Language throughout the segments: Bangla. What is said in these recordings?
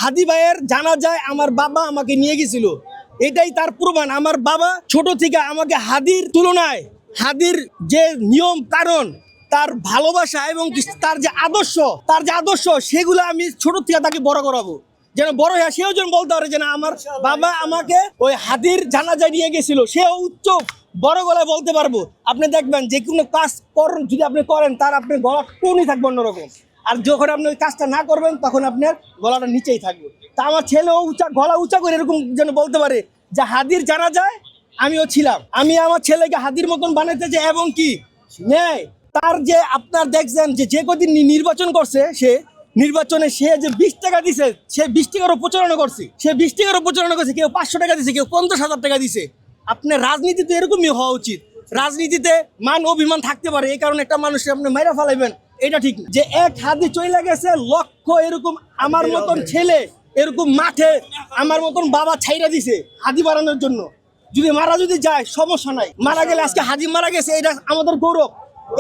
হাদি ভাইয়ের জানাজায় আমার বাবা আমাকে নিয়ে গেছিল, এটাই তার প্রমাণ। আমার বাবা ছোট থেকে আমাকে হাদির তুলনায় হাদির যে নিয়ম কারণ, তার ভালোবাসা এবং তার যে আদর্শ সেগুলো আমি ছোট থেকে তাকে বড় করাবো, যেন বড় হয়ে সেও যেন বলতে পারে যে না আমার বাবা আমাকে ওই হাদির জানাজায় নিয়ে গেছিল, সেও উচ্চ বড় গলায় বলতে পারবো। আপনি দেখবেন যে কোনো কাজ করেন যদি আপনি করেন, তার আপনার গলা টোনই থাকবে অন্যরকম, আর যখন আপনি ওই কাজটা না করবেন তখন আপনার গলাটা নিচেই থাকবে। তা আমার ছেলেও গলা উঁচা করে এরকম যেন বলতে পারে যে হাদির জানাজায় আমিও ছিলাম, আমি আমার ছেলেকে হাদির মতন বানাতে চাই। এবং কি নেয় তার যে আপনার দেখছেন যে কদিন নির্বাচন করছে, সে নির্বাচনে সে যে 20 টাকা দিছে, সে 20 টাকারও প্রচারণা করছে, কেউ 500 টাকা দিছে, কেউ 50,000 টাকা দিছে। আপনার রাজনীতিতে এরকমই হওয়া উচিত। রাজনীতিতে মান অভিমান থাকতে পারে, এই কারণে একটা মানুষকে আপনি মাইরা ফেলাইবেন, এটা ঠিক না। যে এক হাদি চলে গেছে, লক্ষ এরকম আমার মতন ছেলে এরকম মাঠে আমার মতন বাবা ছাইরা দিছে হাদি বাড়ানোর জন্য। যদি মারা যায় সমস্যা নাই, মারা গেলে আজকে হাদি মারা গেছে, এটা আমাদের গৌরব।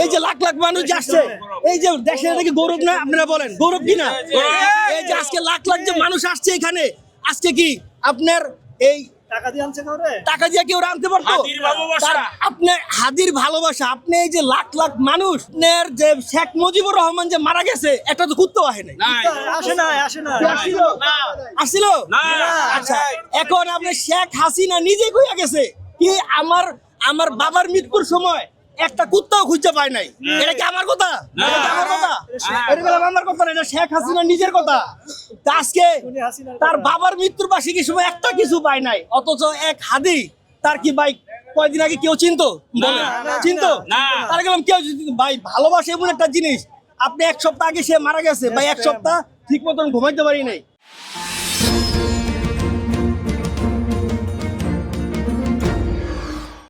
এই যে লাখ লাখ মানুষ আসছে, এই যে দেশের থেকে গৌরব না? আপনারা বলেন গৌরব কিনা? এই যে আজকে লাখ লাখ যে মানুষ আসছে এখানে, আজকে কি আপনার এই টাকা দিয়ে কেউ আনতে পারতো? আপনার হাদির ভালোবাসা, আপনি এই যে লাখ লাখ মানুষ, আপনার যে শেখ মুজিবুর রহমান যে মারা গেছে, একটা তো কুত্তো আসে নাই, আসছিল। আচ্ছা, এখন আপনি শেখ হাসিনা নিজে কইয়া গেছে কি আমার বাবার মৃত্যুর সময় একটা কুত্তাও খুঁজে পায় নাই। এটা কি আমার কথা? আমার কথা না, এটা শেখ হাসিনা নিজের কথা। আজকে তার বাবার মৃত্যুর বার্ষিকীর সময় একটা কিছু পায় নাই, অথচ এক হাদি তার কি ভাই কয়দিন আগে কেউ চিনতো? তার গেলাম কেউ ভাই ভালোবাসা এমন একটা জিনিস, আপনি এক সপ্তাহ আগে সে মারা গেছে ভাই, এক সপ্তাহ ঠিক মতন ঘুমাইতে পারি নাই।